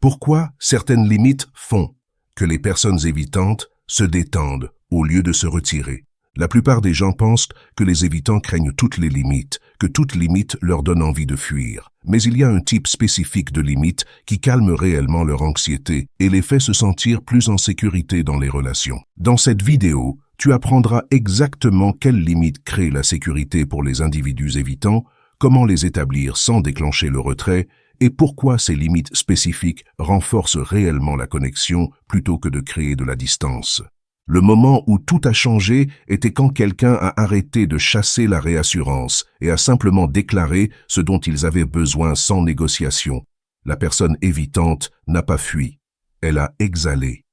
Pourquoi certaines limites font que les personnes évitantes se détendent au lieu de se retirer? La plupart des gens pensent que les évitants craignent toutes les limites, que toute limite leur donne envie de fuir. Mais il y a un type spécifique de limite qui calme réellement leur anxiété et les fait se sentir plus en sécurité dans les relations. Dans cette vidéo, tu apprendras exactement quelles limites créent la sécurité pour les individus évitants, comment les établir sans déclencher le retrait, et pourquoi ces limites spécifiques renforcent réellement la connexion plutôt que de créer de la distance. Le moment où tout a changé était quand quelqu'un a arrêté de chasser la réassurance et a simplement déclaré ce dont ils avaient besoin sans négociation. La personne évitante n'a pas fui, elle a exhalé.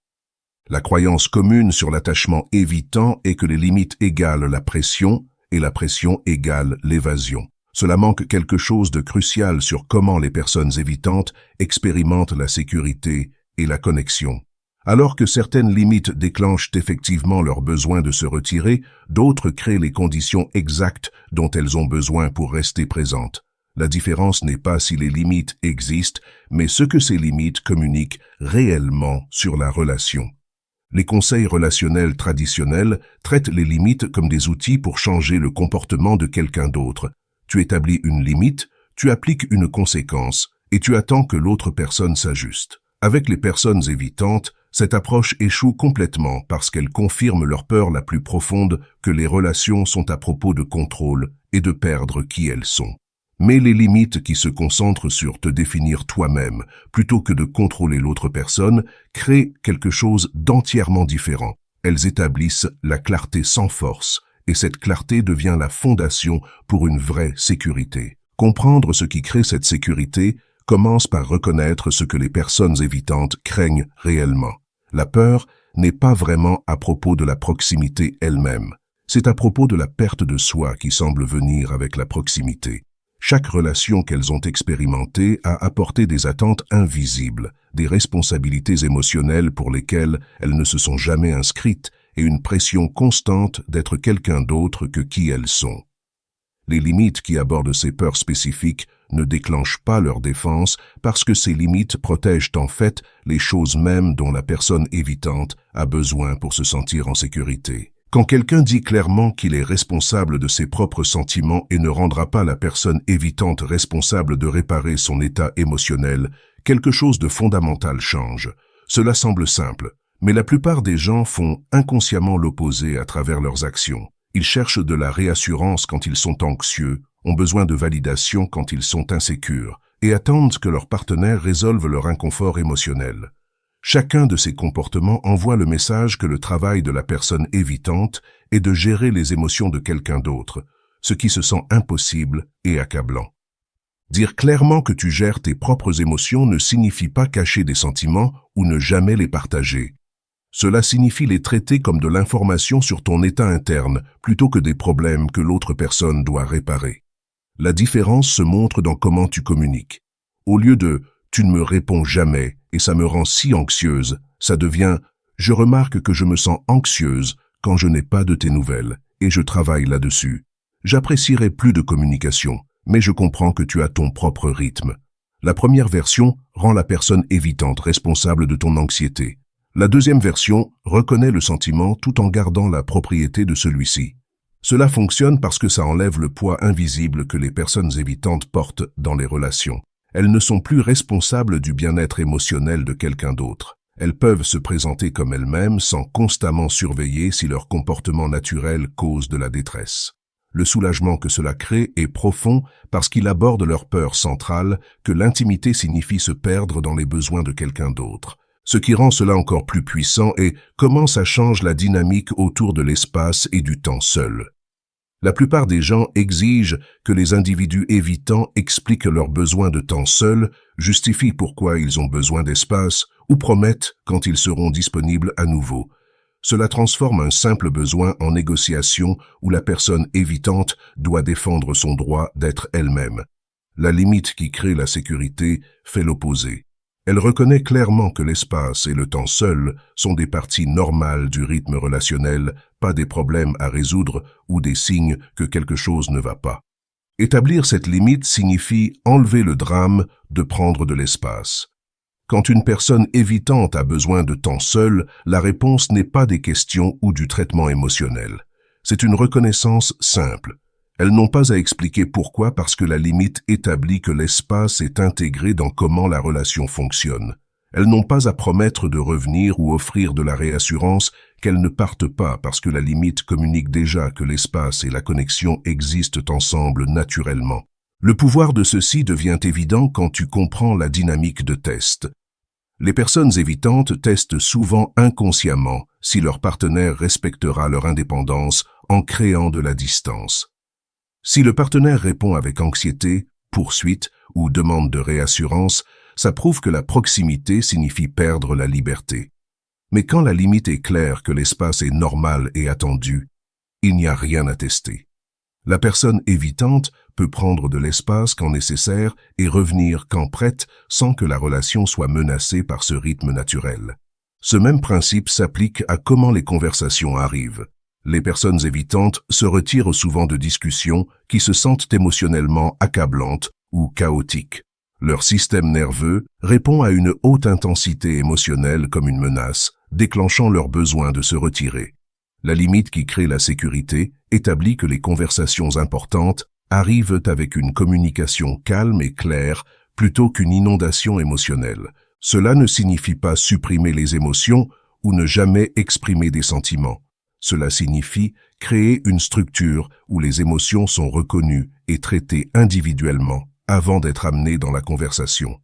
La croyance commune sur l'attachement évitant est que les limites égalent la pression et la pression égale l'évasion. Cela manque quelque chose de crucial sur comment les personnes évitantes expérimentent la sécurité et la connexion. Alors que certaines limites déclenchent effectivement leur besoin de se retirer, d'autres créent les conditions exactes dont elles ont besoin pour rester présentes. La différence n'est pas si les limites existent, mais ce que ces limites communiquent réellement sur la relation. Les conseils relationnels traditionnels traitent les limites comme des outils pour changer le comportement de quelqu'un d'autre. Tu établis une limite, tu appliques une conséquence, et tu attends que l'autre personne s'ajuste. Avec les personnes évitantes, cette approche échoue complètement parce qu'elle confirme leur peur la plus profonde que les relations sont à propos de contrôle et de perdre qui elles sont. Mais les limites qui se concentrent sur te définir toi-même plutôt que de contrôler l'autre personne créent quelque chose d'entièrement différent. Elles établissent la clarté sans force et cette clarté devient la fondation pour une vraie sécurité. Comprendre ce qui crée cette sécurité commence par reconnaître ce que les personnes évitantes craignent réellement. La peur n'est pas vraiment à propos de la proximité elle-même. C'est à propos de la perte de soi qui semble venir avec la proximité. Chaque relation qu'elles ont expérimentée a apporté des attentes invisibles, des responsabilités émotionnelles pour lesquelles elles ne se sont jamais inscrites et une pression constante d'être quelqu'un d'autre que qui elles sont. Les limites qui abordent ces peurs spécifiques ne déclenchent pas leur défense parce que ces limites protègent en fait les choses mêmes dont la personne évitante a besoin pour se sentir en sécurité. Quand quelqu'un dit clairement qu'il est responsable de ses propres sentiments et ne rendra pas la personne évitante responsable de réparer son état émotionnel, quelque chose de fondamental change. Cela semble simple, mais la plupart des gens font inconsciemment l'opposé à travers leurs actions. Ils cherchent de la réassurance quand ils sont anxieux, ont besoin de validation quand ils sont insécures, et attendent que leur partenaire résolve leur inconfort émotionnel. Chacun de ces comportements envoie le message que le travail de la personne évitante est de gérer les émotions de quelqu'un d'autre, ce qui se sent impossible et accablant. Dire clairement que tu gères tes propres émotions ne signifie pas cacher des sentiments ou ne jamais les partager. Cela signifie les traiter comme de l'information sur ton état interne, plutôt que des problèmes que l'autre personne doit réparer. La différence se montre dans comment tu communiques. Au lieu de « tu ne me réponds jamais et ça me rend si anxieuse », ça devient « je remarque que je me sens anxieuse quand je n'ai pas de tes nouvelles et je travaille là-dessus. J'apprécierais plus de communication, mais je comprends que tu as ton propre rythme. » La première version rend la personne évitante responsable de ton anxiété. La deuxième version reconnaît le sentiment tout en gardant la propriété de celui-ci. Cela fonctionne parce que ça enlève le poids invisible que les personnes évitantes portent dans les relations. Elles ne sont plus responsables du bien-être émotionnel de quelqu'un d'autre. Elles peuvent se présenter comme elles-mêmes sans constamment surveiller si leur comportement naturel cause de la détresse. Le soulagement que cela crée est profond parce qu'il aborde leur peur centrale que l'intimité signifie se perdre dans les besoins de quelqu'un d'autre. Ce qui rend cela encore plus puissant est comment ça change la dynamique autour de l'espace et du temps seul. La plupart des gens exigent que les individus évitants expliquent leurs besoins de temps seul, justifient pourquoi ils ont besoin d'espace ou promettent quand ils seront disponibles à nouveau. Cela transforme un simple besoin en négociation où la personne évitante doit défendre son droit d'être elle-même. La limite qui crée la sécurité fait l'opposé. Elle reconnaît clairement que l'espace et le temps seuls sont des parties normales du rythme relationnel, pas des problèmes à résoudre ou des signes que quelque chose ne va pas. Établir cette limite signifie enlever le drame de prendre de l'espace. Quand une personne évitante a besoin de temps seul, la réponse n'est pas des questions ou du traitement émotionnel. C'est une reconnaissance simple. Elles n'ont pas à expliquer pourquoi parce que la limite établit que l'espace est intégré dans comment la relation fonctionne. Elles n'ont pas à promettre de revenir ou offrir de la réassurance qu'elles ne partent pas parce que la limite communique déjà que l'espace et la connexion existent ensemble naturellement. Le pouvoir de ceci devient évident quand tu comprends la dynamique de test. Les personnes évitantes testent souvent inconsciemment si leur partenaire respectera leur indépendance en créant de la distance. Si le partenaire répond avec anxiété, poursuite ou demande de réassurance, ça prouve que la proximité signifie perdre la liberté. Mais quand la limite est claire que l'espace est normal et attendu, il n'y a rien à tester. La personne évitante peut prendre de l'espace quand nécessaire et revenir quand prête sans que la relation soit menacée par ce rythme naturel. Ce même principe s'applique à comment les conversations arrivent. Les personnes évitantes se retirent souvent de discussions qui se sentent émotionnellement accablantes ou chaotiques. Leur système nerveux répond à une haute intensité émotionnelle comme une menace, déclenchant leur besoin de se retirer. La limite qui crée la sécurité établit que les conversations importantes arrivent avec une communication calme et claire plutôt qu'une inondation émotionnelle. Cela ne signifie pas supprimer les émotions ou ne jamais exprimer des sentiments. Cela signifie créer une structure où les émotions sont reconnues et traitées individuellement avant d'être amenées dans la conversation.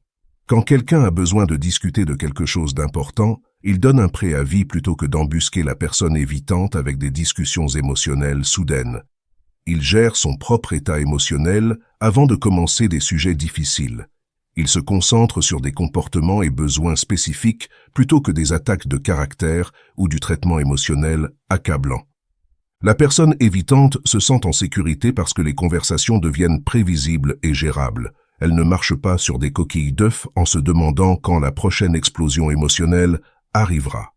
Quand quelqu'un a besoin de discuter de quelque chose d'important, il donne un préavis plutôt que d'embusquer la personne évitante avec des discussions émotionnelles soudaines. Il gère son propre état émotionnel avant de commencer des sujets difficiles. Il se concentre sur des comportements et besoins spécifiques plutôt que des attaques de caractère ou du traitement émotionnel accablant. La personne évitante se sent en sécurité parce que les conversations deviennent prévisibles et gérables. Elle ne marche pas sur des coquilles d'œufs en se demandant quand la prochaine explosion émotionnelle arrivera.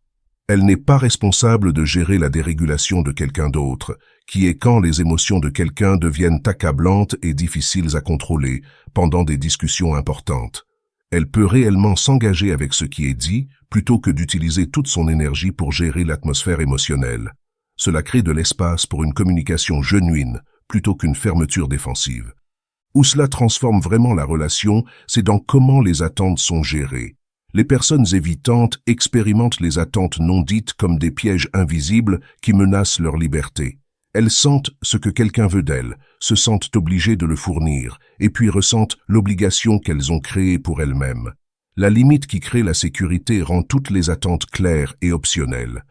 Elle n'est pas responsable de gérer la dérégulation de quelqu'un d'autre, qui est quand les émotions de quelqu'un deviennent accablantes et difficiles à contrôler pendant des discussions importantes. Elle peut réellement s'engager avec ce qui est dit plutôt que d'utiliser toute son énergie pour gérer l'atmosphère émotionnelle. Cela crée de l'espace pour une communication genuine plutôt qu'une fermeture défensive. Où cela transforme vraiment la relation, c'est dans comment les attentes sont gérées. Les personnes évitantes expérimentent les attentes non dites comme des pièges invisibles qui menacent leur liberté. Elles sentent ce que quelqu'un veut d'elles, se sentent obligées de le fournir, et puis ressentent l'obligation qu'elles ont créée pour elles-mêmes. La limite qui crée la sécurité rend toutes les attentes claires et optionnelles.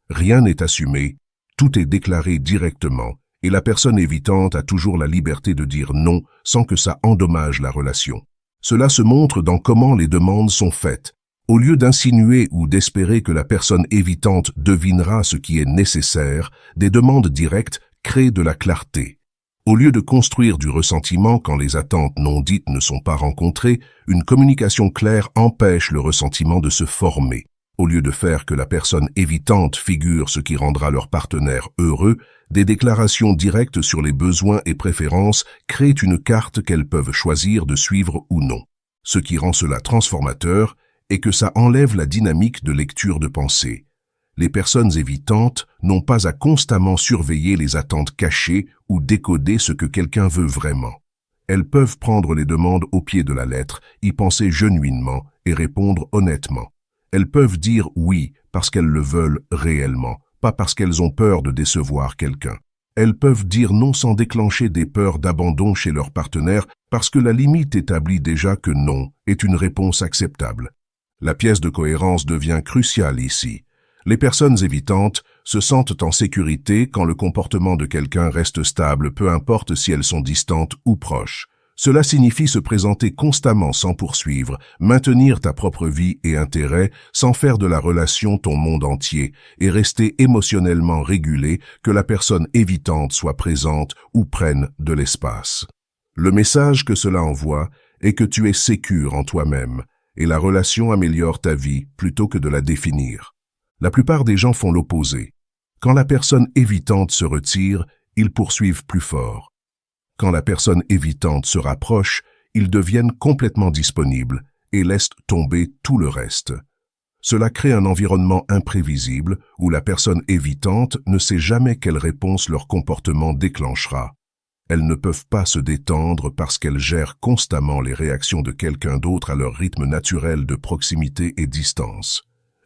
Rien n'est assumé, tout est déclaré directement, et la personne évitante a toujours la liberté de dire non sans que ça endommage la relation. Cela se montre dans comment les demandes sont faites. Au lieu d'insinuer ou d'espérer que la personne évitante devinera ce qui est nécessaire, des demandes directes créent de la clarté. Au lieu de construire du ressentiment quand les attentes non dites ne sont pas rencontrées, une communication claire empêche le ressentiment de se former. Au lieu de faire que la personne évitante figure ce qui rendra leur partenaire heureux, des déclarations directes sur les besoins et préférences créent une carte qu'elles peuvent choisir de suivre ou non. Ce qui rend cela transformateur est que ça enlève la dynamique de lecture de pensée. Les personnes évitantes n'ont pas à constamment surveiller les attentes cachées ou décoder ce que quelqu'un veut vraiment. Elles peuvent prendre les demandes au pied de la lettre, y penser genuinement et répondre honnêtement. Elles peuvent dire oui parce qu'elles le veulent réellement, pas parce qu'elles ont peur de décevoir quelqu'un. Elles peuvent dire non sans déclencher des peurs d'abandon chez leur partenaire parce que la limite établit déjà que non est une réponse acceptable. La pièce de cohérence devient cruciale ici. Les personnes évitantes se sentent en sécurité quand le comportement de quelqu'un reste stable, peu importe si elles sont distantes ou proches. Cela signifie se présenter constamment sans poursuivre, maintenir ta propre vie et intérêt sans faire de la relation ton monde entier et rester émotionnellement régulé que la personne évitante soit présente ou prenne de l'espace. Le message que cela envoie est que tu es sécure en toi-même et la relation améliore ta vie plutôt que de la définir. La plupart des gens font l'opposé. Quand la personne évitante se retire, ils poursuivent plus fort. Quand la personne évitante se rapproche, ils deviennent complètement disponibles et laissent tomber tout le reste. Cela crée un environnement imprévisible où la personne évitante ne sait jamais quelle réponse leur comportement déclenchera. Elles ne peuvent pas se détendre parce qu'elles gèrent constamment les réactions de quelqu'un d'autre à leur rythme naturel de proximité et distance.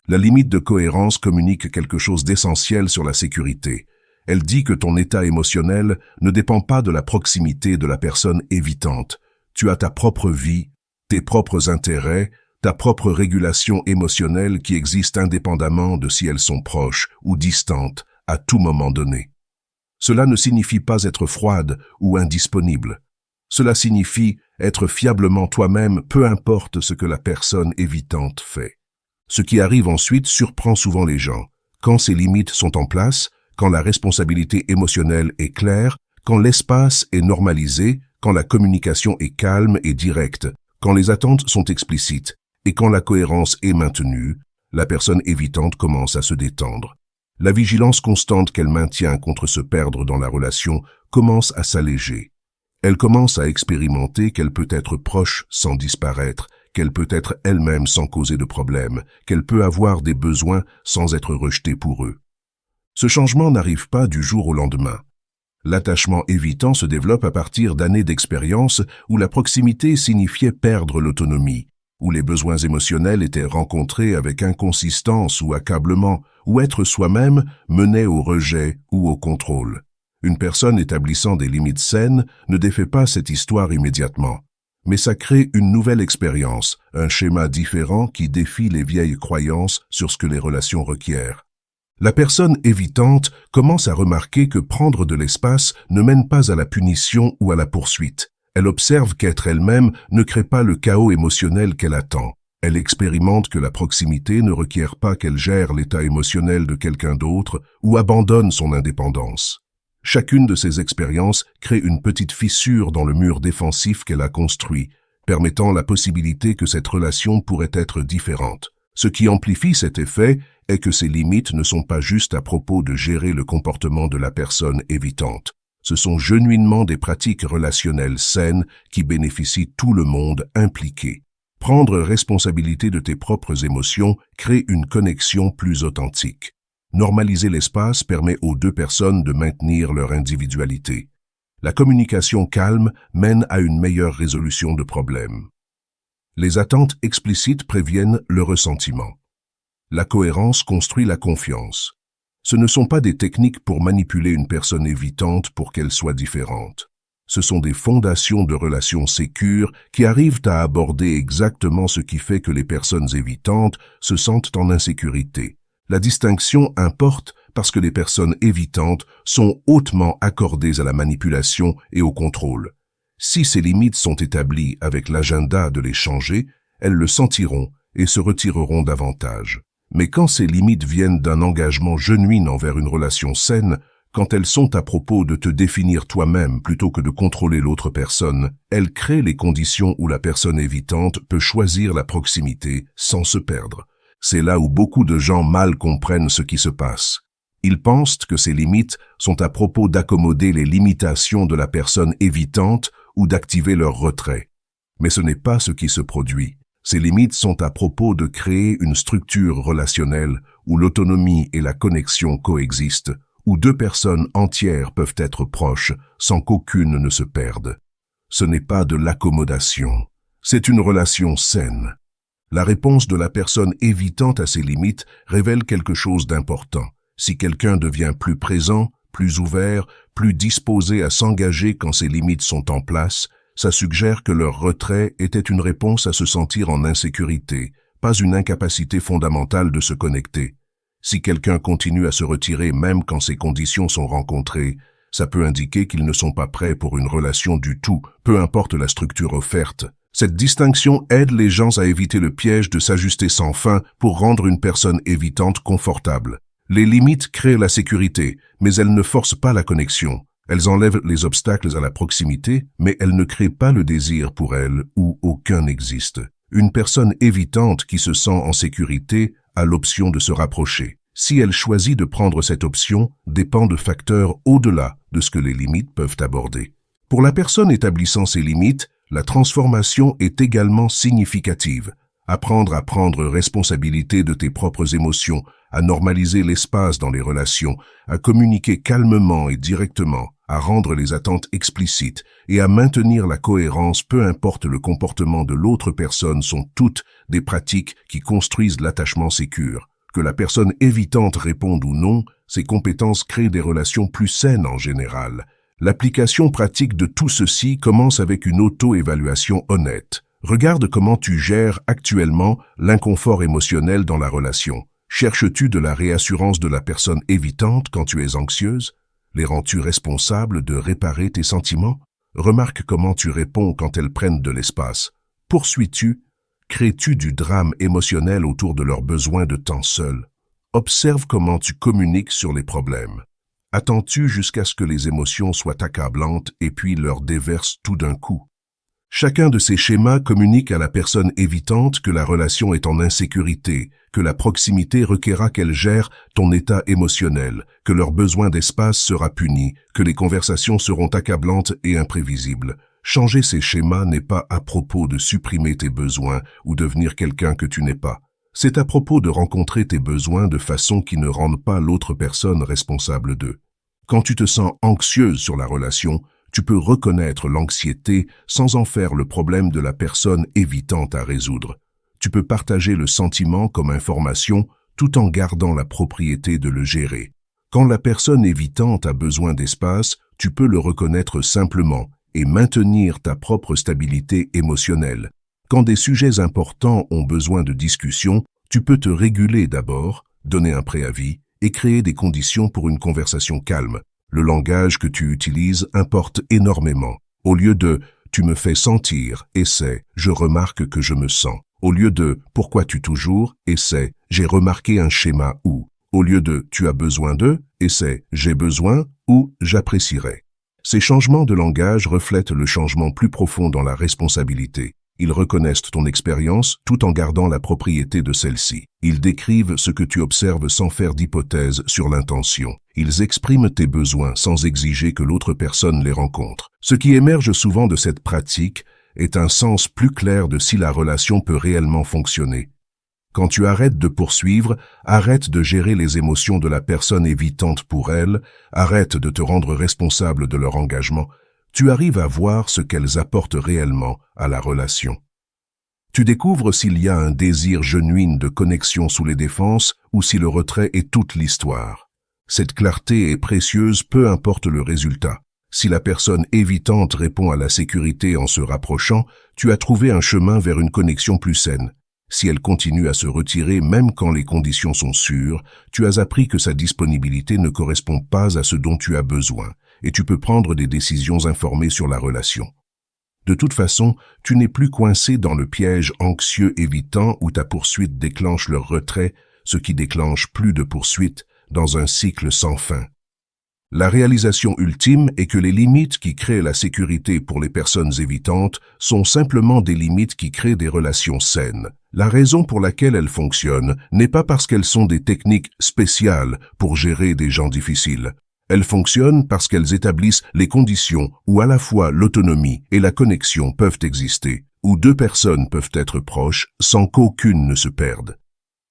La limite de cohérence communique quelque chose d'essentiel sur la sécurité. Elle dit que ton état émotionnel ne dépend pas de la proximité de la personne évitante. Tu as ta propre vie, tes propres intérêts, ta propre régulation émotionnelle qui existe indépendamment de si elles sont proches ou distantes à tout moment donné. Cela ne signifie pas être froide ou indisponible. Cela signifie être fiablement toi-même, peu importe ce que la personne évitante fait. Ce qui arrive ensuite surprend souvent les gens. Quand ces limites sont en place, quand la responsabilité émotionnelle est claire, quand l'espace est normalisé, quand la communication est calme et directe, quand les attentes sont explicites, et quand la cohérence est maintenue, la personne évitante commence à se détendre. La vigilance constante qu'elle maintient contre se perdre dans la relation commence à s'alléger. Elle commence à expérimenter qu'elle peut être proche sans disparaître, qu'elle peut être elle-même sans causer de problème, qu'elle peut avoir des besoins sans être rejetée pour eux. Ce changement n'arrive pas du jour au lendemain. L'attachement évitant se développe à partir d'années d'expérience où la proximité signifiait perdre l'autonomie, où les besoins émotionnels étaient rencontrés avec inconsistance ou accablement, où être soi-même menait au rejet ou au contrôle. Une personne établissant des limites saines ne défait pas cette histoire immédiatement, mais ça crée une nouvelle expérience, un schéma différent qui défie les vieilles croyances sur ce que les relations requièrent. La personne évitante commence à remarquer que prendre de l'espace ne mène pas à la punition ou à la poursuite. Elle observe qu'être elle-même ne crée pas le chaos émotionnel qu'elle attend. Elle expérimente que la proximité ne requiert pas qu'elle gère l'état émotionnel de quelqu'un d'autre ou abandonne son indépendance. Chacune de ces expériences crée une petite fissure dans le mur défensif qu'elle a construit, permettant la possibilité que cette relation pourrait être différente. Ce qui amplifie cet effet est que ces limites ne sont pas juste à propos de gérer le comportement de la personne évitante. Ce sont genuinement des pratiques relationnelles saines qui bénéficient tout le monde impliqué. Prendre responsabilité de tes propres émotions crée une connexion plus authentique. Normaliser l'espace permet aux deux personnes de maintenir leur individualité. La communication calme mène à une meilleure résolution de problèmes. Les attentes explicites préviennent le ressentiment. La cohérence construit la confiance. Ce ne sont pas des techniques pour manipuler une personne évitante pour qu'elle soit différente. Ce sont des fondations de relations sécures qui arrivent à aborder exactement ce qui fait que les personnes évitantes se sentent en insécurité. La distinction importe parce que les personnes évitantes sont hautement accordées à la manipulation et au contrôle. Si ces limites sont établies avec l'agenda de les changer, elles le sentiront et se retireront davantage. Mais quand ces limites viennent d'un engagement genuin envers une relation saine, quand elles sont à propos de te définir toi-même plutôt que de contrôler l'autre personne, elles créent les conditions où la personne évitante peut choisir la proximité sans se perdre. C'est là où beaucoup de gens mal comprennent ce qui se passe. Ils pensent que ces limites sont à propos d'accommoder les limitations de la personne évitante ou d'activer leur retrait. Mais ce n'est pas ce qui se produit. Ces limites sont à propos de créer une structure relationnelle où l'autonomie et la connexion coexistent, où deux personnes entières peuvent être proches sans qu'aucune ne se perde. Ce n'est pas de l'accommodation, c'est une relation saine. La réponse de la personne évitante à ces limites révèle quelque chose d'important. Si quelqu'un devient plus présent, plus ouvert, plus disposé à s'engager quand ces limites sont en place, ça suggère que leur retrait était une réponse à se sentir en insécurité, pas une incapacité fondamentale de se connecter. Si quelqu'un continue à se retirer même quand ces conditions sont rencontrées, ça peut indiquer qu'ils ne sont pas prêts pour une relation du tout, peu importe la structure offerte. Cette distinction aide les gens à éviter le piège de s'ajuster sans fin pour rendre une personne évitante confortable. Les limites créent la sécurité, mais elles ne forcent pas la connexion. Elles enlèvent les obstacles à la proximité, mais elles ne créent pas le désir pour elles où aucun n'existe. Une personne évitante qui se sent en sécurité a l'option de se rapprocher. Si elle choisit de prendre cette option, dépend de facteurs au-delà de ce que les limites peuvent aborder. Pour la personne établissant ces limites, la transformation est également significative. Apprendre à prendre responsabilité de tes propres émotions, à normaliser l'espace dans les relations, à communiquer calmement et directement, à rendre les attentes explicites et à maintenir la cohérence peu importe le comportement de l'autre personne sont toutes des pratiques qui construisent l'attachement sécure. Que la personne évitante réponde ou non, ces compétences créent des relations plus saines en général. L'application pratique de tout ceci commence avec une auto-évaluation honnête. Regarde comment tu gères actuellement l'inconfort émotionnel dans la relation. Cherches-tu de la réassurance de la personne évitante quand tu es anxieuse? Les rends-tu responsables de réparer tes sentiments? Remarque comment tu réponds quand elles prennent de l'espace. Poursuis-tu? Crées-tu du drame émotionnel autour de leurs besoins de temps seul? Observe comment tu communiques sur les problèmes. Attends-tu jusqu'à ce que les émotions soient accablantes et puis leur déverses tout d'un coup? Chacun de ces schémas communique à la personne évitante que la relation est en insécurité, que la proximité requerra qu'elle gère ton état émotionnel, que leur besoin d'espace sera puni, que les conversations seront accablantes et imprévisibles. Changer ces schémas n'est pas à propos de supprimer tes besoins ou devenir quelqu'un que tu n'es pas. C'est à propos de rencontrer tes besoins de façon qui ne rende pas l'autre personne responsable d'eux. Quand tu te sens anxieuse sur la relation, tu peux reconnaître l'anxiété sans en faire le problème de la personne évitante à résoudre. Tu peux partager le sentiment comme information tout en gardant la propriété de le gérer. Quand la personne évitante a besoin d'espace, tu peux le reconnaître simplement et maintenir ta propre stabilité émotionnelle. Quand des sujets importants ont besoin de discussion, tu peux te réguler d'abord, donner un préavis et créer des conditions pour une conversation calme. Le langage que tu utilises importe énormément. Au lieu de « tu me fais sentir » et c'est « je remarque que je me sens ». Au lieu de « pourquoi tu toujours » et c'est « j'ai remarqué un schéma ou ». Au lieu de « tu as besoin de » et c'est « j'ai besoin » ou « j'apprécierais ». Ces changements de langage reflètent le changement plus profond dans la responsabilité. Ils reconnaissent ton expérience tout en gardant la propriété de celle-ci. Ils décrivent ce que tu observes sans faire d'hypothèse sur l'intention. Ils expriment tes besoins sans exiger que l'autre personne les rencontre. Ce qui émerge souvent de cette pratique est un sens plus clair de si la relation peut réellement fonctionner. Quand tu arrêtes de poursuivre, arrête de gérer les émotions de la personne évitante pour elle, arrête de te rendre responsable de leur engagement, tu arrives à voir ce qu'elles apportent réellement à la relation. Tu découvres s'il y a un désir genuin de connexion sous les défenses ou si le retrait est toute l'histoire. Cette clarté est précieuse peu importe le résultat. Si la personne évitante répond à la sécurité en se rapprochant, tu as trouvé un chemin vers une connexion plus saine. Si elle continue à se retirer même quand les conditions sont sûres, tu as appris que sa disponibilité ne correspond pas à ce dont tu as besoin, et tu peux prendre des décisions informées sur la relation. De toute façon, tu n'es plus coincé dans le piège anxieux évitant où ta poursuite déclenche leur retrait, ce qui déclenche plus de poursuite dans un cycle sans fin. La réalisation ultime est que les limites qui créent la sécurité pour les personnes évitantes sont simplement des limites qui créent des relations saines. La raison pour laquelle elles fonctionnent n'est pas parce qu'elles sont des techniques spéciales pour gérer des gens difficiles. Elles fonctionnent parce qu'elles établissent les conditions où à la fois l'autonomie et la connexion peuvent exister, où deux personnes peuvent être proches sans qu'aucune ne se perde.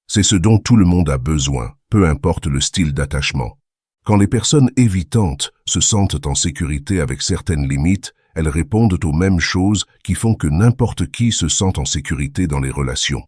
C'est ce dont tout le monde a besoin, peu importe le style d'attachement. Quand les personnes évitantes se sentent en sécurité avec certaines limites, elles répondent aux mêmes choses qui font que n'importe qui se sent en sécurité dans les relations.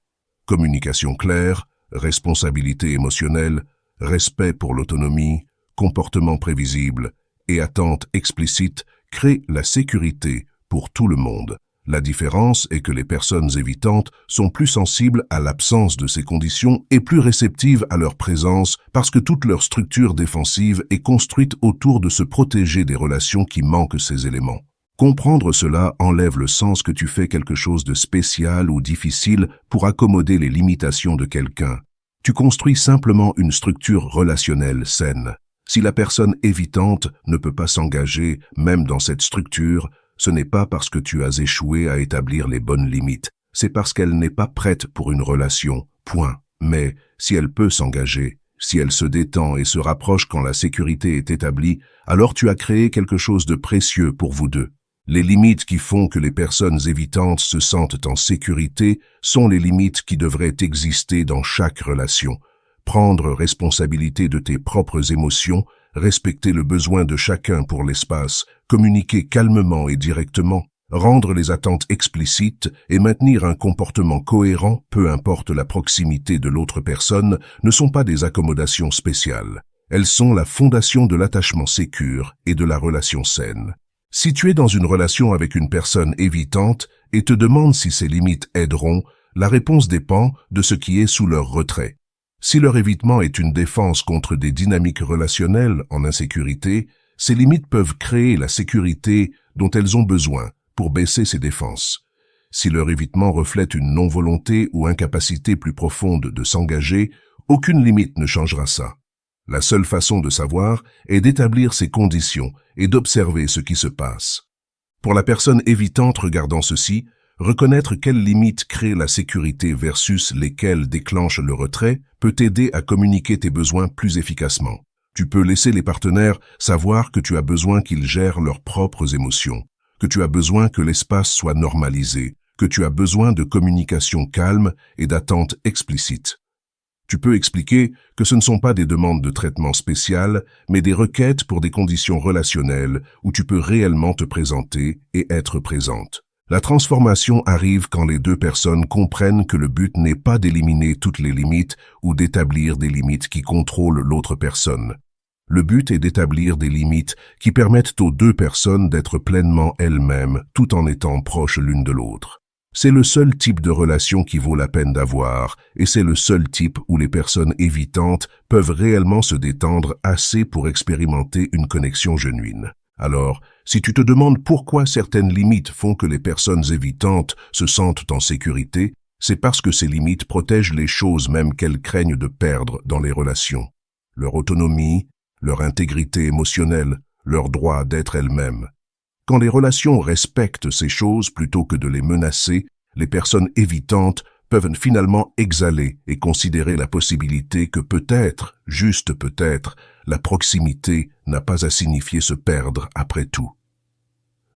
Communication claire, responsabilité émotionnelle, respect pour l'autonomie, comportement prévisible et attente explicite créent la sécurité pour tout le monde. La différence est que les personnes évitantes sont plus sensibles à l'absence de ces conditions et plus réceptives à leur présence parce que toute leur structure défensive est construite autour de se protéger des relations qui manquent ces éléments. Comprendre cela enlève le sens que tu fais quelque chose de spécial ou difficile pour accommoder les limitations de quelqu'un. Tu construis simplement une structure relationnelle saine. Si la personne évitante ne peut pas s'engager, même dans cette structure, ce n'est pas parce que tu as échoué à établir les bonnes limites, c'est parce qu'elle n'est pas prête pour une relation, point. Mais si elle peut s'engager, si elle se détend et se rapproche quand la sécurité est établie, alors tu as créé quelque chose de précieux pour vous deux. Les limites qui font que les personnes évitantes se sentent en sécurité sont les limites qui devraient exister dans chaque relation. Prendre responsabilité de tes propres émotions, respecter le besoin de chacun pour l'espace, communiquer calmement et directement, rendre les attentes explicites et maintenir un comportement cohérent, peu importe la proximité de l'autre personne, ne sont pas des accommodations spéciales. Elles sont la fondation de l'attachement sécure et de la relation saine. Si tu es dans une relation avec une personne évitante et te demandes si ces limites aideront, la réponse dépend de ce qui est sous leur retrait. Si leur évitement est une défense contre des dynamiques relationnelles en insécurité, ces limites peuvent créer la sécurité dont elles ont besoin pour baisser ces défenses. Si leur évitement reflète une non-volonté ou incapacité plus profonde de s'engager, aucune limite ne changera ça. La seule façon de savoir est d'établir ces conditions et d'observer ce qui se passe. Pour la personne évitante regardant ceci, reconnaître quelles limites créent la sécurité versus lesquelles déclenchent le retrait peut t'aider à communiquer tes besoins plus efficacement. Tu peux laisser les partenaires savoir que tu as besoin qu'ils gèrent leurs propres émotions, que tu as besoin que l'espace soit normalisé, que tu as besoin de communication calme et d'attentes explicites. Tu peux expliquer que ce ne sont pas des demandes de traitement spécial, mais des requêtes pour des conditions relationnelles où tu peux réellement te présenter et être présente. La transformation arrive quand les deux personnes comprennent que le but n'est pas d'éliminer toutes les limites ou d'établir des limites qui contrôlent l'autre personne. Le but est d'établir des limites qui permettent aux deux personnes d'être pleinement elles-mêmes tout en étant proches l'une de l'autre. C'est le seul type de relation qui vaut la peine d'avoir, et c'est le seul type où les personnes évitantes peuvent réellement se détendre assez pour expérimenter une connexion genuine. Alors, si tu te demandes pourquoi certaines limites font que les personnes évitantes se sentent en sécurité, c'est parce que ces limites protègent les choses même qu'elles craignent de perdre dans les relations. Leur autonomie, leur intégrité émotionnelle, leur droit d'être elles-mêmes. Quand les relations respectent ces choses plutôt que de les menacer, les personnes évitantes peuvent finalement exhaler et considérer la possibilité que peut-être, juste peut-être, la proximité n'a pas à signifier se perdre après tout.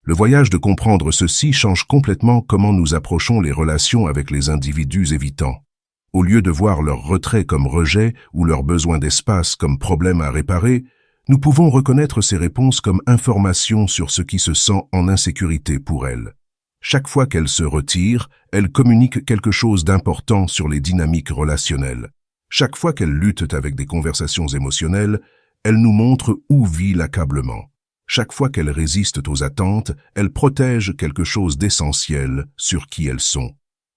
Le voyage de comprendre ceci change complètement comment nous approchons les relations avec les individus évitants. Au lieu de voir leur retrait comme rejet ou leur besoin d'espace comme problème à réparer, nous pouvons reconnaître ces réponses comme informations sur ce qui se sent en insécurité pour elles. Chaque fois qu'elles se retirent, elles communiquent quelque chose d'important sur les dynamiques relationnelles. Chaque fois qu'elles luttent avec des conversations émotionnelles, elles nous montrent où vit l'accablement. Chaque fois qu'elles résistent aux attentes, elles protègent quelque chose d'essentiel sur qui elles sont.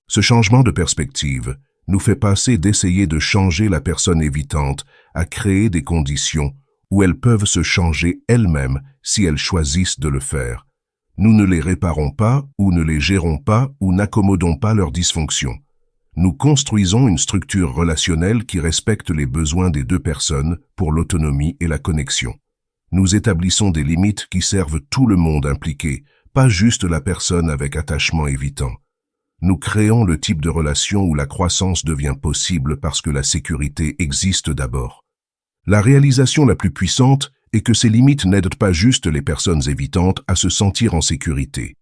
Ce changement de perspective nous fait passer d'essayer de changer la personne évitante à créer des conditions où elles peuvent se changer elles-mêmes si elles choisissent de le faire. Nous ne les réparons pas ou ne les gérons pas ou n'accommodons pas leurs dysfonctions. Nous construisons une structure relationnelle qui respecte les besoins des deux personnes pour l'autonomie et la connexion. Nous établissons des limites qui servent tout le monde impliqué, pas juste la personne avec attachement évitant. Nous créons le type de relation où la croissance devient possible parce que la sécurité existe d'abord. La réalisation la plus puissante est que ces limites n'aident pas juste les personnes évitantes à se sentir en sécurité.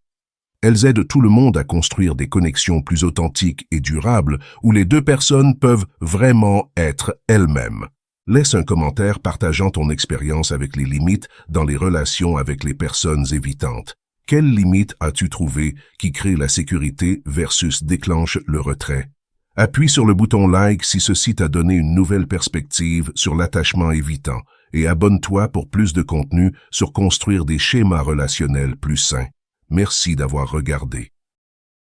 Elles aident tout le monde à construire des connexions plus authentiques et durables où les deux personnes peuvent vraiment être elles-mêmes. Laisse un commentaire partageant ton expérience avec les limites dans les relations avec les personnes évitantes. Quelles limites as-tu trouvé qui créent la sécurité versus déclenchent le retrait? Appuie sur le bouton like si ceci t'a donné une nouvelle perspective sur l'attachement évitant et abonne-toi pour plus de contenu sur construire des schémas relationnels plus sains. Merci d'avoir regardé.